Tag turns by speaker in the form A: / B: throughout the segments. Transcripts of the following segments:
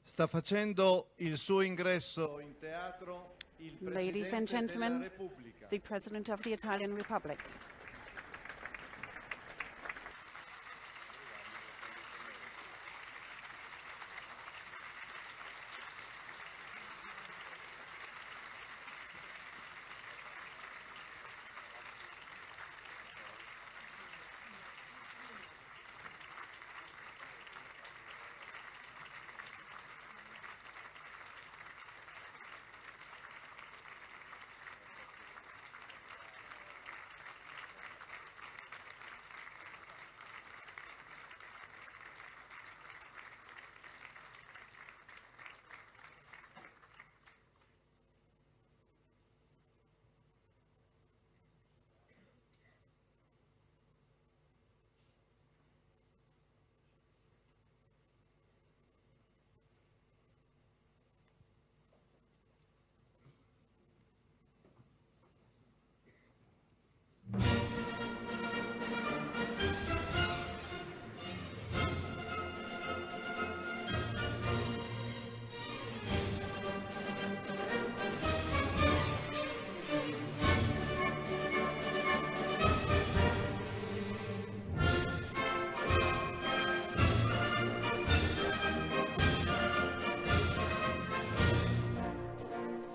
A: Sta facendo il suo ingresso in teatro il
B: Ladies and
A: Presidente della
B: gentlemen,
A: Repubblica.
B: the President of the Italian Republic.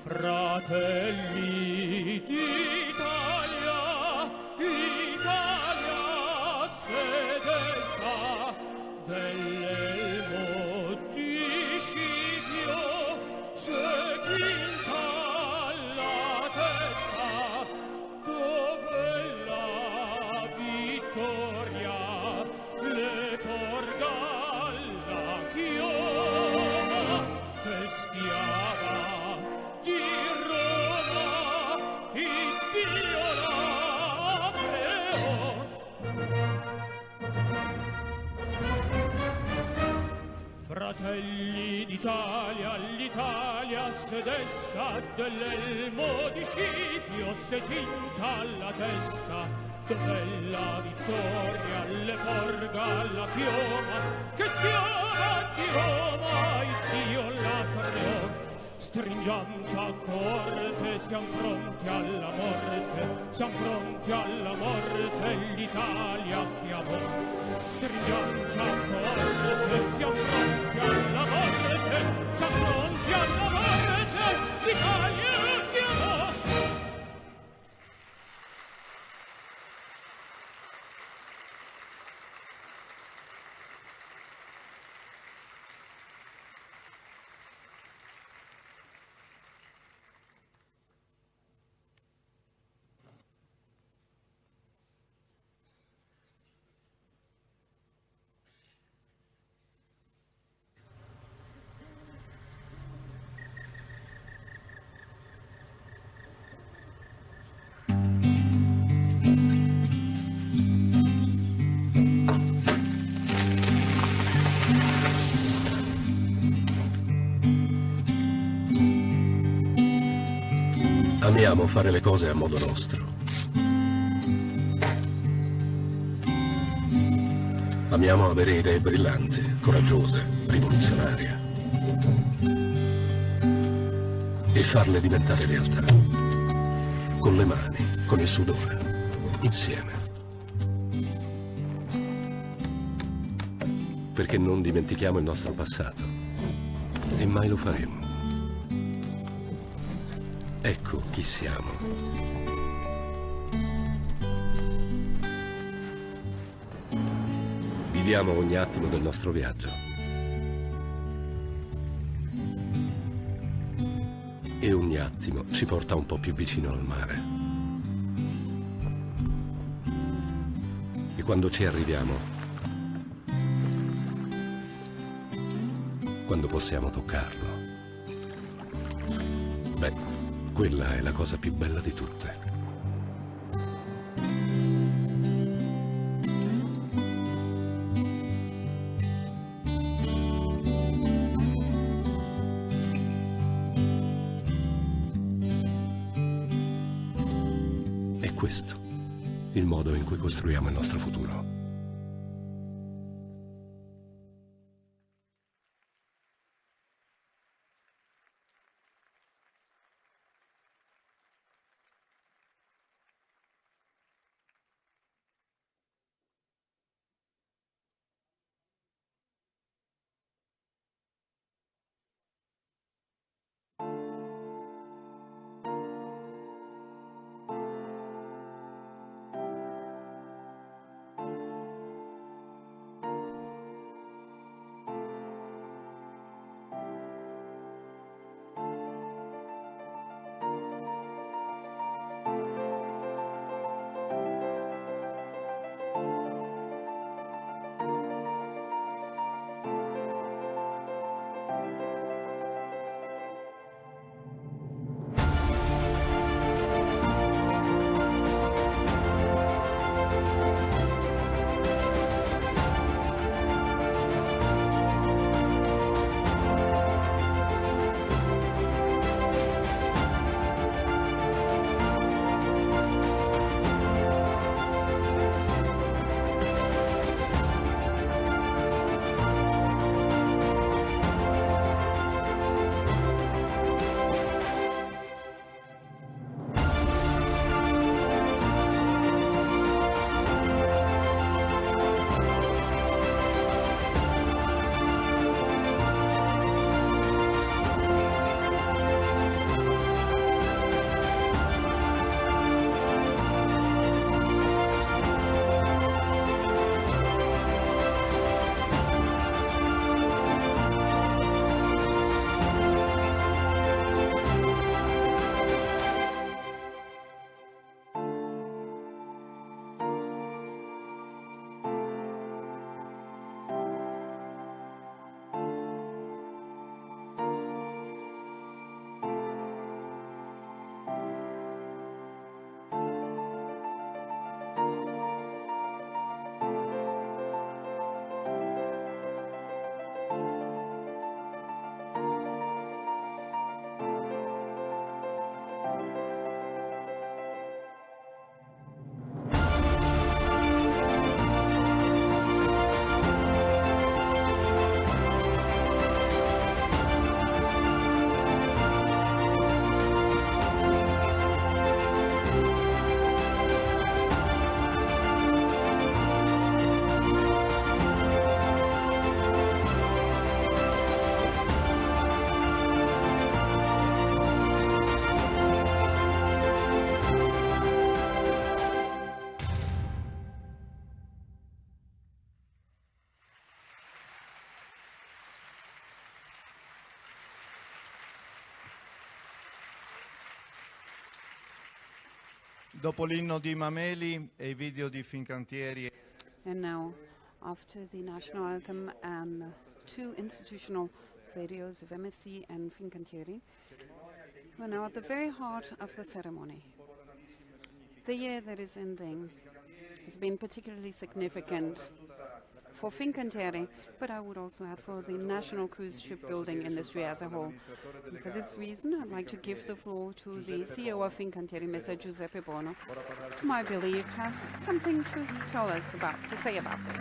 C: Fratelli d'Italia, l'Italia se desta dell'elmo di Scipio, se ginta la testa, dove la vittoria le porga la chioma che schiava di Roma, il Dio la creò. Fratelli d'Italia, l'Italia se desta dell'elmo di Scipio, se cinta la testa, dove la vittoria le porga la pioma, che schiava di Roma, il Dio la creò. Stringiamoci a corte, siamo pronti alla morte, siamo pronti alla morte, l'Italia chiamò. Stringiamoci a corte, siamo pronti alla morte, siamo pronti alla morte, l'Italia chiamò.
D: Amiamo fare le cose a modo nostro. Amiamo avere idee brillanti, coraggiose, rivoluzionarie. E farle diventare realtà. Con le mani, con il sudore, insieme. Perché non dimentichiamo il nostro passato. E mai lo faremo. Ecco chi siamo. Viviamo ogni attimo del nostro viaggio. E ogni attimo ci porta un po' più vicino al mare. E quando ci arriviamo, quando possiamo toccarlo, beh, quella è la cosa più bella di tutte. È questo il modo in cui costruiamo il nostro futuro.
A: Dopo l'inno di Mameli e i video di Fincantieri,
B: And now, after the national anthem and two institutional videos of MSC and Fincantieri, we're now at the very heart of the ceremony. The year that is ending has been particularly significant for Fincantieri, but I would also add for the national cruise shipbuilding industry as a whole. And for this reason, I'd like to give the floor to the CEO of Fincantieri, Mr. Giuseppe Bono, whom I believe has something to say about this.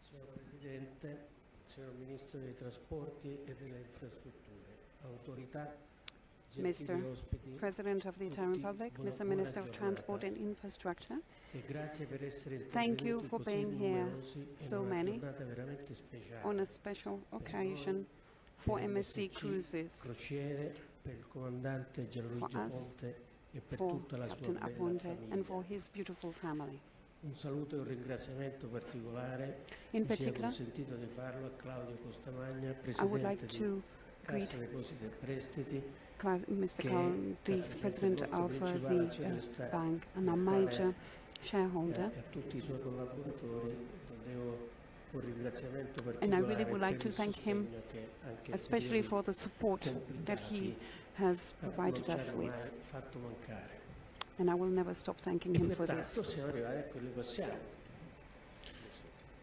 E: Signor Presidente, signor Ministro dei Trasporti e delle Infrastrutture, autorità,
B: Mr. President of the Italian Republic, Mr. Minister of Transport and Infrastructure, thank you for being here, so many, on a special occasion for MSC Cruises, for us, for Captain Aponte, and for his beautiful family.
E: Un saluto e un ringraziamento particolare
B: In particular, I would like to greet Mr. Cowan, the President of the bank and a major shareholder. And I really would like to thank him, especially for the support that he has provided us with. And I will never stop thanking him for this.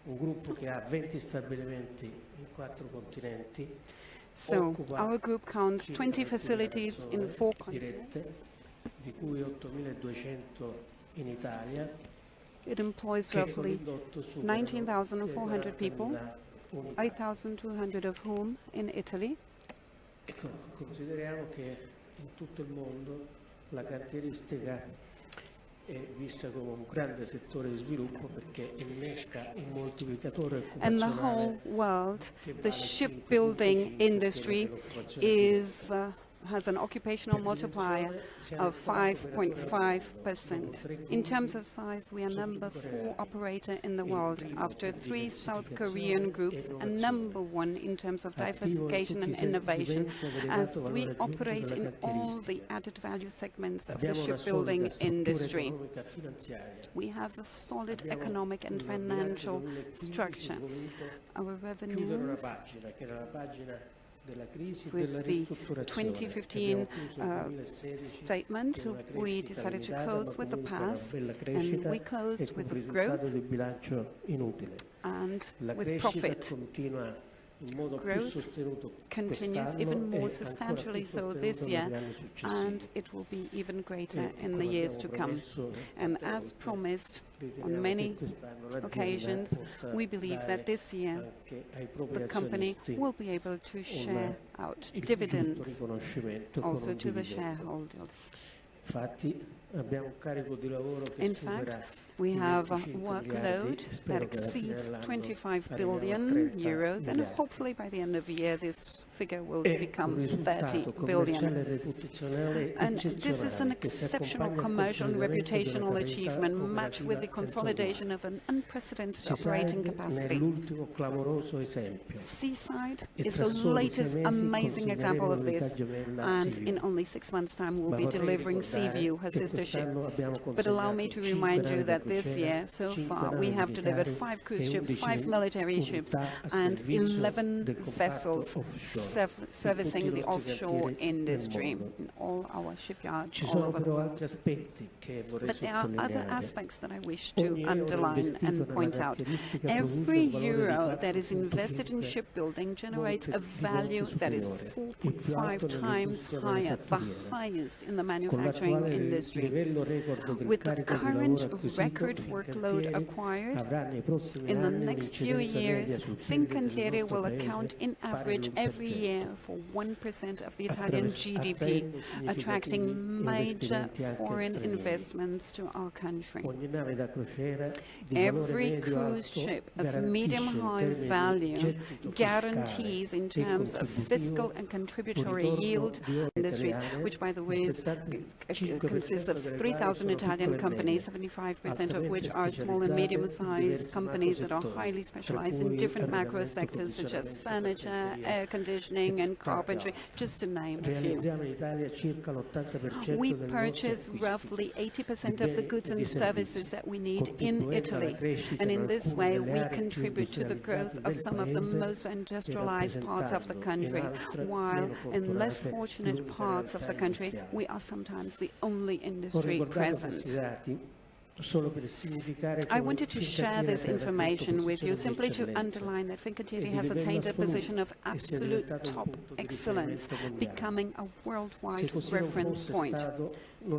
E: Un gruppo che ha 20 stabilimenti in 4 continenti.
B: So, our group counts 20 facilities in 4 continents.
E: Di cui 8.200 in Italia.
B: It employs roughly 19,400 people, 8,200 of whom in Italy.
E: Consideriamo che in tutto il mondo la cantieristica è vista come un grande settore di sviluppo perché innesca il moltiplicatore occupazionale.
B: In the whole world, the shipbuilding industry has an occupational multiplier of 5.5%. In terms of size, we are number 4 operator in the world, after 3 South Korean groups, and number 1 in terms of diversification and innovation, as we operate in all the added value segments of the shipbuilding industry. We have a solid economic and financial structure. Our revenues, with the 2015 statement, we decided to close with the past, and we closed with growth and with profit. Growth continues even more substantially so this year, and it will be even greater in the years to come. And as promised on many occasions, we believe that this year the company will be able to share out dividends also to the shareholders. In fact, we have a workload that exceeds 25 billion euros, and hopefully by the end of the year this figure will become 30 billion. And this is an exceptional commercial and reputational achievement, matched with the consolidation of an unprecedented operating capacity. Seaside is the latest amazing example of this, and in only 6 months' time we'll be delivering Seaview, her sister ship. But allow me to remind you that this year, so far, we have delivered 5 cruise ships, 5 military ships, and 11 vessels servicing the offshore industry in all our shipyards all over the world. But there are other aspects that I wish to underline and point out. Every euro that is invested in shipbuilding generates a value that is 4.5 times higher, the highest in the manufacturing industry. With the current record workload acquired, in the next few years, Fincantieri will account in average every year for 1% of the Italian GDP, attracting major foreign investments to our country. Every cruise ship of medium-high value guarantees in terms of fiscal and contributory yield industries, which by the way consists of 3,000 Italian companies, 75% of which are small and medium-sized companies that are highly specialized in different macro sectors such as furniture, air conditioning and carpentry, just to name a few. We purchase roughly 80% of the goods and services that we need in Italy, and in this way we contribute to the growth of some of the most industrialized parts of the country, while in less fortunate parts of the country we are sometimes the only industry present. I wanted to share this information with you simply to underline that Fincantieri has attained a position of absolute top excellence, becoming a worldwide reference point.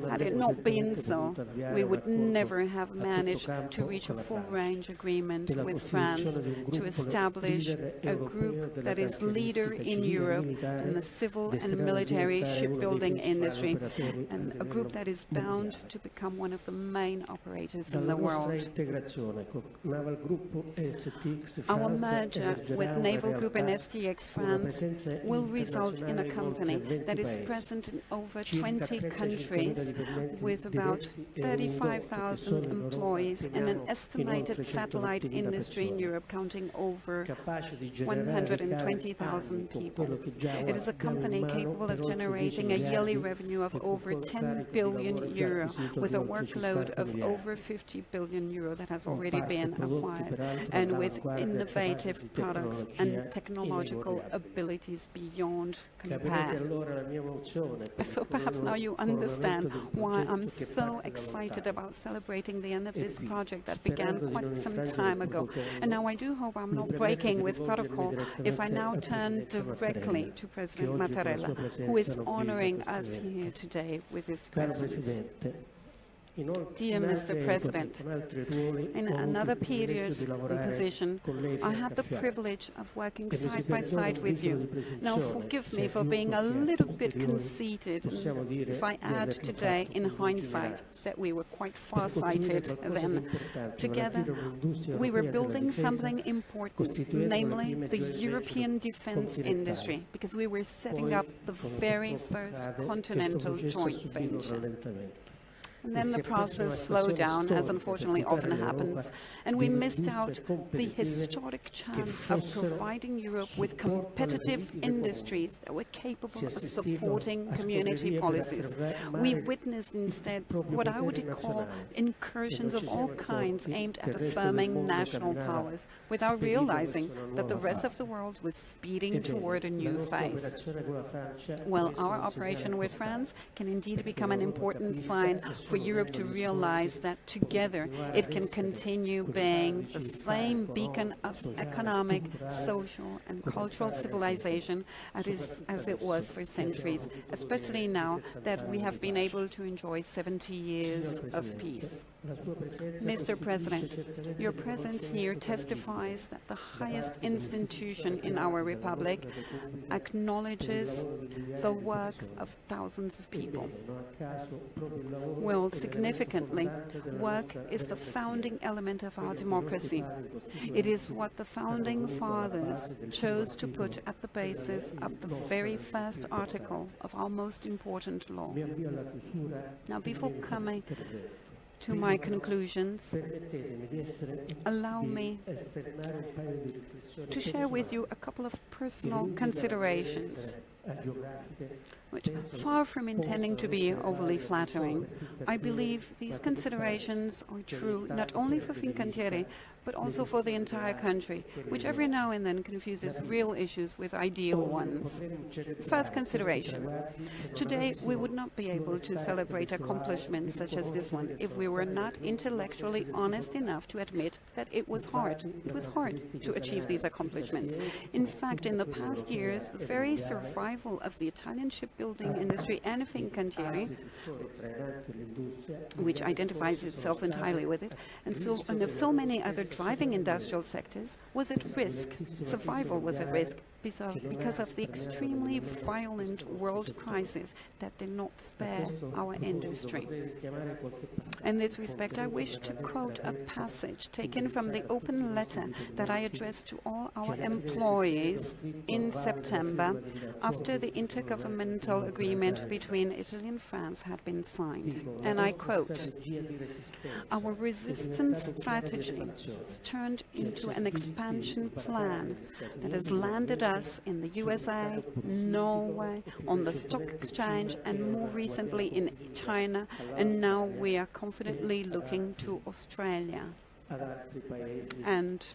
B: Had it not been so, we would never have managed to reach a full-range agreement with France to establish a group that is leader in Europe in the civil and military shipbuilding industry, and a group that is bound to become one of the main operators in the world. Our merger with Naval Group and STX France will result in a company that is present in over 20 countries with about 35,000 employees and an estimated satellite industry in Europe counting over 120,000 people. It is a company capable of generating a yearly revenue of over 10 billion euro with a workload of over 50 billion euro that has already been acquired, and with innovative products and technological abilities beyond compare. So perhaps now you understand why I'm so excited about celebrating the end of this project that began quite some time ago. And now I do hope I'm not breaking with protocol if I now turn directly to President Mattarella, who is honoring us here today with his presence. Dear Mr. President, in another period and position, I had the privilege of working side by side with you. Now forgive me for being a little bit conceited if I add today, in hindsight, that we were quite far-sighted then. Together, we were building something important, namely the European defense industry, because we were setting up the very first continental joint venture. And then the process slowed down, as unfortunately often happens, and we missed out the historic chance of providing Europe with competitive industries that were capable of supporting community policies. We witnessed instead what I would call incursions of all kinds aimed at affirming national powers, without realizing that the rest of the world was speeding toward a new phase. Well, our operation with France can indeed become an important sign for Europe to realize that together it can continue being the same beacon of economic, social and cultural civilization as it was for centuries, especially now that we have been able to enjoy 70 years of peace. Mr. President, your presence here testifies that the highest institution in our republic acknowledges the work of thousands of people. Well, significantly, work is the founding element of our democracy. It is what the founding fathers chose to put at the basis of the very first article of our most important law. Now, before coming to my conclusions, allow me to share with you a couple of personal considerations, which, far from intending to be overly flattering, I believe these considerations are true not only for Fincantieri, but also for the entire country, which every now and then confuses real issues with ideal ones. First consideration. Today, we would not be able to celebrate accomplishments such as this one if we were not intellectually honest enough to admit that it was hard. It was hard to achieve these accomplishments. In fact, in the past years, the very survival of the Italian shipbuilding industry and Fincantieri, which identifies itself entirely with it, and of so many other driving industrial sectors, was at risk. Survival was at risk. because of the extremely violent world crisis that did not spare our industry. In this respect, I wish to quote a passage taken from the open letter that I addressed to all our employees in September after the intergovernmental agreement between Italy and France had been signed. And I quote, "Our resistance strategy has turned into an expansion plan that has landed us in the USA, Norway, on the stock exchange, and more recently in China, and now we are confidently looking to Australia and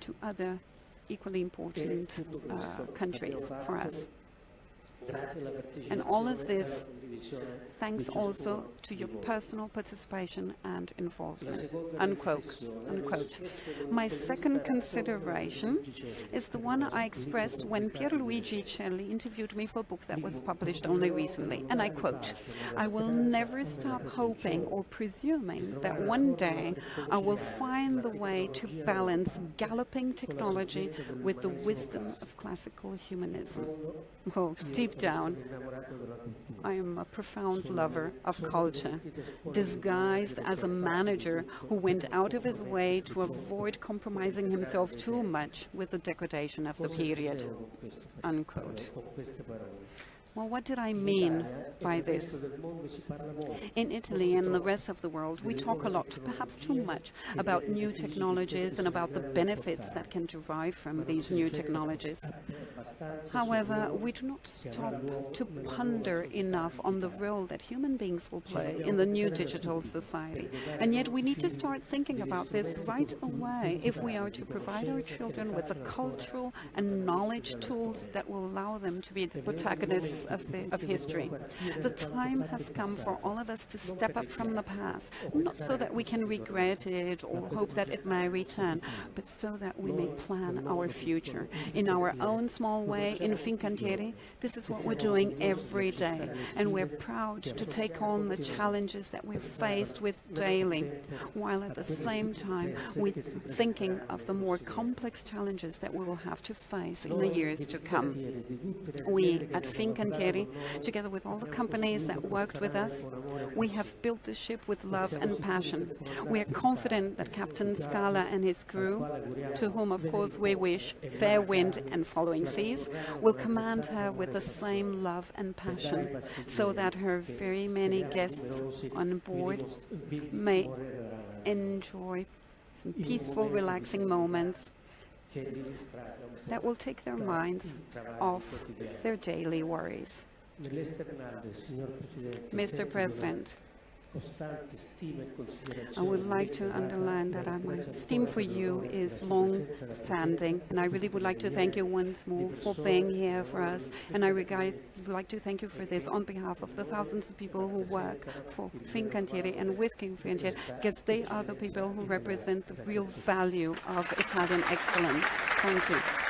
B: to other equally important countries for us." And all of this thanks also to your personal participation and involvement, unquote, unquote. My second consideration is the one I expressed when Pierluigi Celli interviewed me for a book that was published only recently, and I quote, "I will never stop hoping or presuming that one day I will find the way to balance galloping technology with the wisdom of classical humanism." Well, deep down, I am a profound lover of culture, disguised as a manager who went out of his way to avoid compromising himself too much with the degradation of the period, unquote. Well, what did I mean by this? In Italy and the rest of the world, we talk a lot, perhaps too much, about new technologies and about the benefits that can derive from these new technologies. However, we do not stop to ponder enough on the role that human beings will play in the new digital society. And yet we need to start thinking about this right away if we are to provide our children with the cultural and knowledge tools that will allow them to be the protagonists of history. The time has come for all of us to step up from the past, not so that we can regret it or hope that it may return, but so that we may plan our future. In our own small way, in Fincantieri, this is what we're doing every day, and we're proud to take on the challenges that we're faced with daily, while at the same time we're thinking of the more complex challenges that we will have to face in the years to come. We at Fincantieri, together with all the companies that worked with us, we have built the ship with love and passion. We are confident that Captain Scala and his crew, to whom of course we wish fair wind and following seas, will command her with the same love and passion, so that her very many guests on board may enjoy some peaceful, relaxing moments that will take their minds off their daily worries. Mr. President, I would like to underline that my esteem for you is long-standing, and I really would like to thank you once more for being here for us, and I would like to thank you for this on behalf of the thousands of people who work for Fincantieri and with Fincantieri, because they are the people who represent the real value of Italian excellence. Thank you.